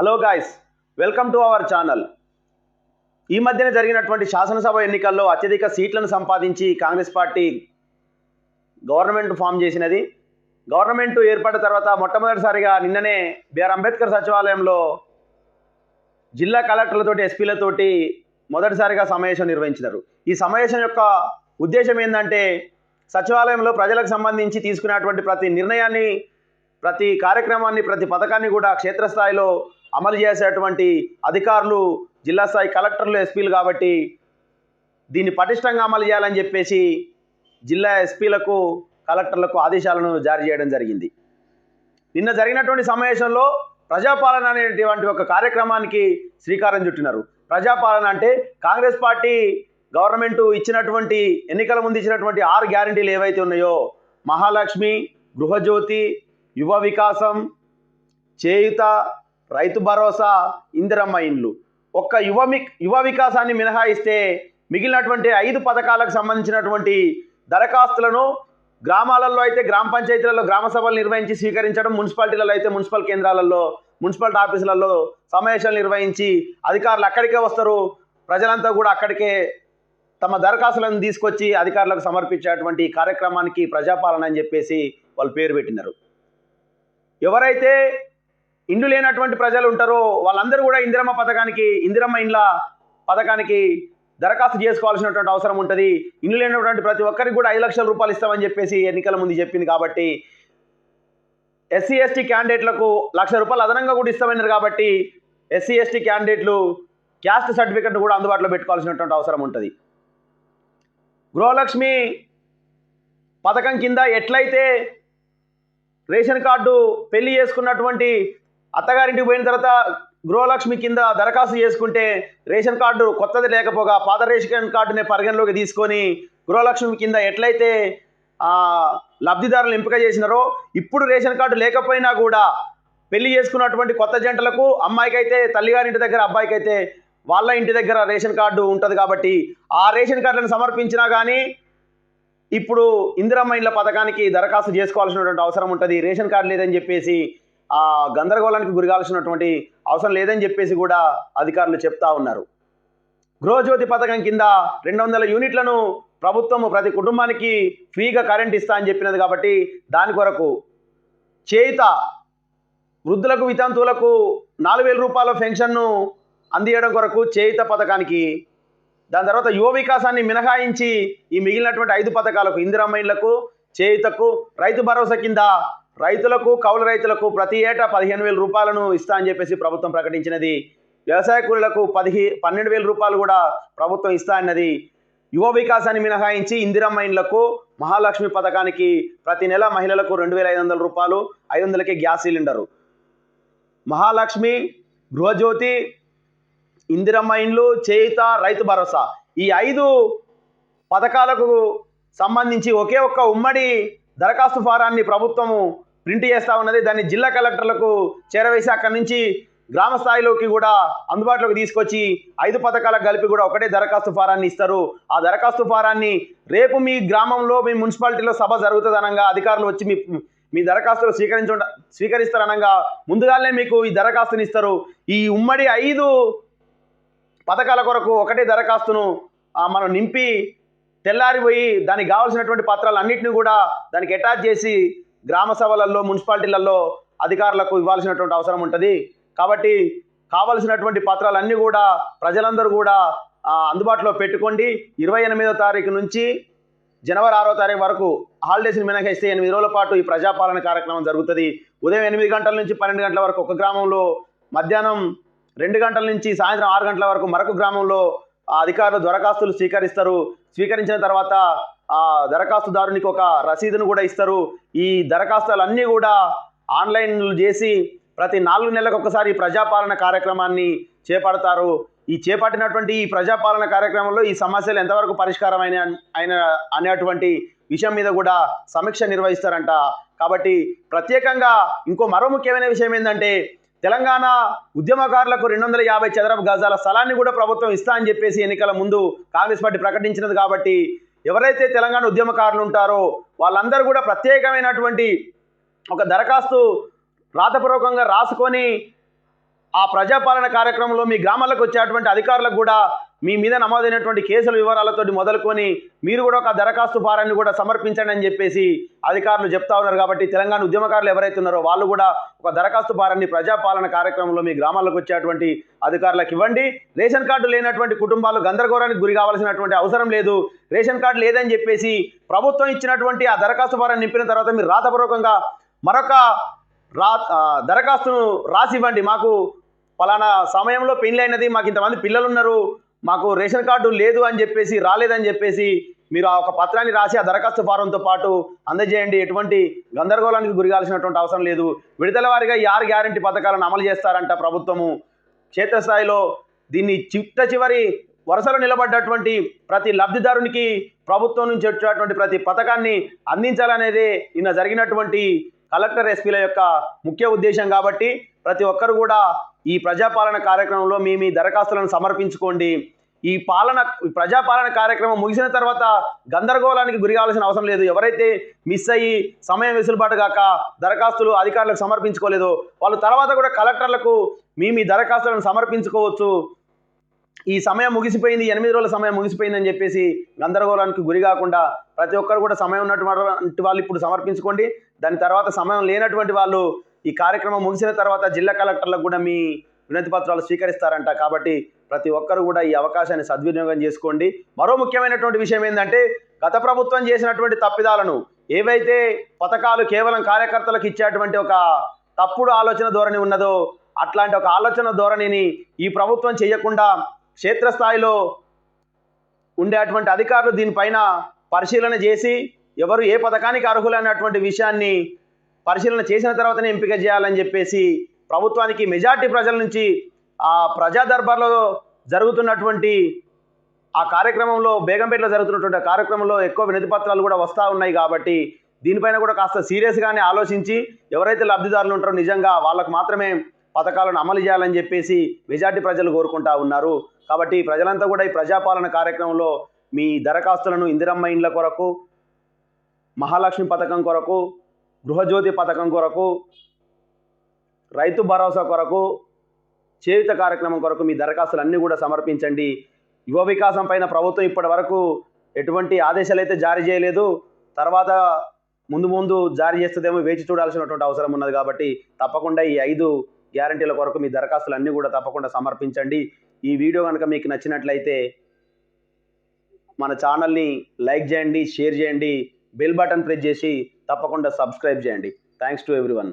Hello guys, welcome to our channel. ఈ మధ్యన జరిగినటువంటి శాసనసభ ఎన్నికల్లో అత్యధిక సీట్లను సంపాదించి కాంగ్రెస్ పార్టీ గవర్నమెంట్ ఫామ్ చేసినది. గవర్నమెంట్ ఏర్పడిన తర్వాత మొట్టమొదటిసారిగా నిన్ననే బిఆర్ అంబేద్కర్ సచివాలయంలో జిల్లా కలెక్టర్లతోటి ఎస్పీలతోటి మొదటిసారిగా సమావేశం నిర్వహించారు. ఈ సమావేశం యొక్క ఉద్దేశం ఏంటంటే సచివాలయంలో ప్రజలకు సంబంధించి తీసుకున్నటువంటి ప్రతి నిర్ణయాన్ని, ప్రతి కార్యక్రమాన్ని, ప్రతి పథకాన్ని కూడా క్షేత్రస్థాయిలో అమలు చేసేటువంటి అధికారులు జిల్లా స్థాయి కలెక్టర్లు, ఎస్పీలు కాబట్టి దీన్ని పటిష్టంగా అమలు చేయాలని చెప్పేసి జిల్లా ఎస్పీలకు, కలెక్టర్లకు ఆదేశాలను జారీ చేయడం జరిగింది. నిన్న జరిగినటువంటి సమావేశంలో ప్రజాపాలన అనేటువంటి ఒక కార్యక్రమానికి శ్రీకారం చుట్టినారు. ప్రజాపాలన అంటే కాంగ్రెస్ పార్టీ గవర్నమెంట్ ఇచ్చినటువంటి ఎన్నికల ముందు ఇచ్చినటువంటి 6 గ్యారంటీలు ఏవైతే ఉన్నాయో, మహాలక్ష్మి, గృహజ్యోతి, యువ వికాసం, చేయుత, రైతు భరోసా, ఇందిరమ్మ ఇండ్లు, ఒక్క యువ వికాసాన్ని మినహాయిస్తే మిగిలినటువంటి 5 పథకాలకు సంబంధించినటువంటి దరఖాస్తులను గ్రామాలలో అయితే గ్రామ పంచాయతీలలో గ్రామ సభలు నిర్వహించి స్వీకరించడం, మున్సిపాలిటీలలో అయితే మున్సిపల్ కేంద్రాలలో, మున్సిపల్ ఆఫీసులలో సమావేశాలు నిర్వహించి అధికారులు అక్కడికే వస్తారు. ప్రజలంతా కూడా అక్కడికే తమ దరఖాస్తులను తీసుకొచ్చి అధికారులకు సమర్పించేటువంటి కార్యక్రమానికి ప్రజాపాలన అని చెప్పేసి వాళ్ళు పేరు పెట్టినారు. ఎవరైతే ఇండ్లు లేనటువంటి ప్రజలు ఉంటారో వాళ్ళందరూ కూడా ఇందిరమ్మ ఇండ్ల పథకానికి దరఖాస్తు చేసుకోవాల్సినటువంటి అవసరం ఉంటుంది. ఇండ్లు లేనటువంటి ప్రతి ఒక్కరికి కూడా 5 లక్షల రూపాయలు ఇస్తామని చెప్పేసి ఎన్నికల ముందు చెప్పింది. కాబట్టి ఎస్సీ ఎస్టీ క్యాండిడేట్లకు 1 లక్ష రూపాయలు అదనంగా కూడా ఇస్తామన్నారు. కాబట్టి ఎస్సీ ఎస్టీ క్యాండిడేట్లు క్యాస్ట్ సర్టిఫికెట్ కూడా అందుబాటులో పెట్టుకోవాల్సినటువంటి అవసరం ఉంటుంది. గృహలక్ష్మి పథకం కింద ఎట్లయితే రేషన్ కార్డు పెళ్లి చేసుకున్నటువంటి అత్తగారింటికి పోయిన తర్వాత గృహలక్ష్మి కింద దరఖాస్తు చేసుకుంటే రేషన్ కార్డు కొత్తది లేకపోగా పాత రేషన్ కార్డునే పరిగణలోకి తీసుకొని గృహలక్ష్మి కింద ఎట్లయితే లబ్ధిదారులు ఎంపిక చేసినారో, ఇప్పుడు రేషన్ కార్డు లేకపోయినా కూడా పెళ్లి చేసుకున్నటువంటి కొత్త జంటలకు, అమ్మాయికైతే తల్లిగారింటి దగ్గర, అబ్బాయికైతే వాళ్ళ ఇంటి దగ్గర రేషన్ కార్డు ఉంటుంది. కాబట్టి ఆ రేషన్ కార్డులను సమర్పించినా కానీ ఇప్పుడు ఇందిరమ్మ ఇండ్ల పథకానికి దరఖాస్తు చేసుకోవాల్సినటువంటి అవసరం ఉంటుంది. రేషన్ కార్డు లేదని చెప్పేసి ఆ గందరగోళానికి గురికాల్సినటువంటి అవసరం లేదని చెప్పేసి కూడా అధికారులు చెప్తా ఉన్నారు. గృహజ్యోతి పథకం కింద 200 యూనిట్లను ప్రభుత్వం ప్రతి కుటుంబానికి ఫ్రీగా కరెంట్ ఇస్తా అని చెప్పినది. కాబట్టి దాని కొరకు చేయుత వృద్ధులకు, వితంతువులకు 4,000 రూపాయల పెన్షన్ను అందియడం కొరకు చేయుత పథకానికి, దాని తర్వాత యువ వికాసాన్ని మినహాయించి ఈ మిగిలినటువంటి 5 పథకాలకు, ఇందిరమ్మ ఇండ్లకు, చేయుతకు, రైతు భరోసా కింద రైతులకు, కౌలు రైతులకు ప్రతి ఏటా 15,000 రూపాయలను ఇస్తా అని చెప్పేసి ప్రభుత్వం ప్రకటించినది. వ్యవసాయ కూలీలకు 12,000 రూపాయలు కూడా ప్రభుత్వం ఇస్తా అన్నది. యువ వికాసాన్ని మినహాయించి ఇందిరమ్మ ఇండ్లకు, మహాలక్ష్మి పథకానికి ప్రతి నెల మహిళలకు 2,500 రూపాయలు, 500కే గ్యాస్ సిలిండరు. మహాలక్ష్మి, గృహజ్యోతి, ఇందిరమ్మ ఇండ్లు, చేయుత, రైతు భరోసా, ఈ 5 పథకాలకు సంబంధించి ఒకే ఒక్క ఉమ్మడి దరఖాస్తు ఫారాన్ని ప్రభుత్వము ప్రింట్ చేస్తూ ఉన్నది. దాన్ని జిల్లా కలెక్టర్లకు చేరవేసి అక్కడి నుంచి గ్రామ స్థాయిలోకి కూడా అందుబాటులోకి తీసుకొచ్చి 5 పథకాలకు కలిపి కూడా ఒకటే దరఖాస్తు ఫారాన్ని ఇస్తారు. ఆ దరఖాస్తు ఫారాన్ని రేపు మీ గ్రామంలో, మీ మున్సిపాలిటీలో సభ జరుగుతుంది అనగా అధికారులు వచ్చి మీ దరఖాస్తులు స్వీకరిస్తారనగా ముందుగానే మీకు ఈ దరఖాస్తుని ఇస్తారు. ఈ ఉమ్మడి 5 పథకాల కొరకు ఒకటే దరఖాస్తును మనం నింపి తెల్లారిపోయి దానికి కావాల్సినటువంటి పత్రాలన్నింటినీ కూడా దానికి అటాచ్ చేసి గ్రామ సభలలో, మున్సిపాలిటీలలో అధికారులకు ఇవ్వాల్సినటువంటి అవసరం ఉంటుంది. కాబట్టి కావాల్సినటువంటి పత్రాలన్నీ కూడా ప్రజలందరూ కూడా అందుబాటులో పెట్టుకోండి. 28వ తారీఖు నుంచి జనవరి 6వ తారీఖు వరకు హాలిడేస్ని మినహాయిస్తే 8 రోజుల పాటు ఈ ప్రజాపాలన కార్యక్రమం జరుగుతుంది. ఉదయం 8 గంటల నుంచి 12 గంటల వరకు ఒక గ్రామంలో, మధ్యాహ్నం 2 గంటల నుంచి సాయంత్రం 6 గంటల వరకు మరొక గ్రామంలో అధికారులు దరఖాస్తులు స్వీకరిస్తారు. స్వీకరించిన తర్వాత ఆ దరఖాస్తుదారునికి ఒక రసీదును కూడా ఇస్తారు. ఈ దరఖాస్తులన్నీ కూడా ఆన్లైన్లు చేసి ప్రతి 4 నెలలకు ఒకసారి ప్రజాపాలన కార్యక్రమాన్ని చేపడతారు. ఈ చేపట్టినటువంటి ఈ ప్రజాపాలన కార్యక్రమంలో ఈ సమస్యలు ఎంతవరకు పరిష్కారం అయిన అనేటువంటి విషయం మీద కూడా సమీక్ష నిర్వహిస్తారంట. కాబట్టి ప్రత్యేకంగా మరో ముఖ్యమైన విషయం ఏంటంటే, తెలంగాణ ఉద్యమకారులకు 250 చదరపు గజాల స్థలాన్ని కూడా ప్రభుత్వం ఇస్తా అని చెప్పేసి ఎన్నికల ముందు కాంగ్రెస్ పార్టీ ప్రకటించినది. కాబట్టి ఎవరైతే తెలంగాణ ఉద్యమకారులు ఉంటారో వాళ్ళందరూ కూడా ప్రత్యేకమైనటువంటి ఒక దరఖాస్తు రాతపూర్వకంగా రాసుకొని ఆ ప్రజాపాలన కార్యక్రమంలో మీ గ్రామాలకు వచ్చేటువంటి అధికారులకు కూడా మీ మీద నమోదైనటువంటి కేసుల వివరాలతో మొదలుకొని మీరు కూడా ఒక దరఖాస్తు ఫారాన్ని కూడా సమర్పించండి అని చెప్పేసి అధికారులు చెప్తా ఉన్నారు. కాబట్టి తెలంగాణ ఉద్యమకారులు ఎవరైతే ఉన్నారో వాళ్ళు కూడా ఒక దరఖాస్తు ఫారాన్ని ప్రజాపాలన కార్యక్రమంలో మీ గ్రామాలకు వచ్చేటువంటి అధికారులకు ఇవ్వండి. రేషన్ కార్డు లేనటువంటి కుటుంబాలు గందరగోళానికి గురి కావాల్సినటువంటి అవసరం లేదు. రేషన్ కార్డు లేదని చెప్పేసి ప్రభుత్వం ఇచ్చినటువంటి ఆ దరఖాస్తు ఫారాన్ని నింపిన తర్వాత మీరు రాతపూర్వకంగా మరొక దరఖాస్తును రాసి ఇవ్వండి. మాకు ఫలానా సమయంలో పెళ్లి అయినది, మాకు ఇంతమంది పిల్లలు ఉన్నారు, మాకు రేషన్ కార్డు లేదు అని చెప్పేసి రాలేదని చెప్పేసి మీరు ఆ ఒక పత్రాన్ని రాసి ఆ దరఖాస్తు ఫారంతో పాటు అందజేయండి. ఎటువంటి గందరగోళానికి గురికాల్సినటువంటి అవసరం లేదు. విడతల వారీగా 6 గ్యారెంటీ పథకాలను అమలు చేస్తారంట ప్రభుత్వము. క్షేత్రస్థాయిలో దీన్ని చివరి వరుసలో నిలబడ్డటువంటి ప్రతి లబ్ధిదారునికి ప్రభుత్వం నుంచి వచ్చేటువంటి ప్రతి పథకాన్ని అందించాలనేదే నిన్న జరిగినటువంటి కలెక్టర్ ఎస్పీల యొక్క ముఖ్య ఉద్దేశం. కాబట్టి ప్రతి ఒక్కరు కూడా ఈ ప్రజాపాలన కార్యక్రమంలో మీ దరఖాస్తులను సమర్పించుకోండి. ఈ ప్రజాపాలన కార్యక్రమం ముగిసిన తర్వాత గందరగోళానికి గురి కావాల్సిన అవసరం లేదు. ఎవరైతే మిస్ అయ్యి సమయం వెసులుబాటు కాక దరఖాస్తులు అధికారులకు సమర్పించుకోలేదో వాళ్ళు తర్వాత కూడా కలెక్టర్లకు మీ దరఖాస్తులను సమర్పించుకోవచ్చు. ఈ సమయం ముగిసిపోయింది, 8 రోజుల సమయం ముగిసిపోయిందని చెప్పేసి గందరగోళానికి గురి కాకుండా ప్రతి ఒక్కరు కూడా సమయం ఉన్నటువంటి వాళ్ళు ఇప్పుడు సమర్పించుకోండి. దాని తర్వాత సమయం లేనటువంటి వాళ్ళు ఈ కార్యక్రమం ముగిసిన తర్వాత జిల్లా కలెక్టర్లకు కూడా మీ వినతి పత్రాలు స్వీకరిస్తారంట. కాబట్టి ప్రతి ఒక్కరు కూడా ఈ అవకాశాన్ని సద్వినియోగం చేసుకోండి. మరో ముఖ్యమైనటువంటి విషయం ఏంటంటే గత ప్రభుత్వం చేసినటువంటి తప్పిదాలను, ఏవైతే పథకాలు కేవలం కార్యకర్తలకు ఇచ్చేటువంటి ఒక తప్పుడు ఆలోచన ధోరణి ఉన్నదో అట్లాంటి ఒక ఆలోచన ధోరణిని ఈ ప్రభుత్వం చేయకుండా క్షేత్రస్థాయిలో ఉండేటువంటి అధికారులు దీనిపైన పరిశీలన చేసి ఎవరు ఏ పథకానికి అర్హులైనటువంటి విషయాన్ని పరిశీలన చేసిన తర్వాతనే ఎంపిక చేయాలని చెప్పేసి ప్రభుత్వానికి మెజార్టీ ప్రజల నుంచి ఆ ప్రజా దర్బార్లో జరుగుతున్నటువంటి ఆ కార్యక్రమంలో, బేగంపేటలో జరుగుతున్నటువంటి కార్యక్రమంలో ఎక్కువ వినతి పత్రాలు కూడా వస్తూ ఉన్నాయి. కాబట్టి దీనిపైన కూడా కాస్త సీరియస్గానే ఆలోచించి ఎవరైతే లబ్ధిదారులు ఉంటారో నిజంగా వాళ్ళకు మాత్రమే పథకాలను అమలు చేయాలని చెప్పేసి మెజార్టీ ప్రజలు కోరుకుంటా ఉన్నారు. కాబట్టి ప్రజలంతా కూడా ఈ ప్రజాపాలన కార్యక్రమంలో మీ దరఖాస్తులను ఇందిరమ్మ ఇండ్ల కొరకు, మహాలక్ష్మి పథకం కొరకు, గృహజ్యోతి పథకం కొరకు, రైతు భరోసా కొరకు, చేయుత కార్యక్రమం కొరకు మీ దరఖాస్తులు అన్నీ కూడా సమర్పించండి. యువ వికాసం పైన ప్రభుత్వం ఇప్పటి వరకు ఎటువంటి ఆదేశాలు అయితే జారీ చేయలేదు. తర్వాత ముందు జారీ చేస్తుందేమో వేచి చూడాల్సినటువంటి అవసరం ఉన్నది. కాబట్టి తప్పకుండా ఈ 5 గ్యారంటీల కొరకు మీ దరఖాస్తులు అన్నీ కూడా తప్పకుండా సమర్పించండి. ఈ వీడియో కనుక మీకు నచ్చినట్లయితే మన ఛానల్ని లైక్ చేయండి, షేర్ చేయండి, బెల్ బటన్ ప్రెస్ చేసి తప్పకుండా సబ్స్క్రైబ్ చేయండి. Thanks to everyone.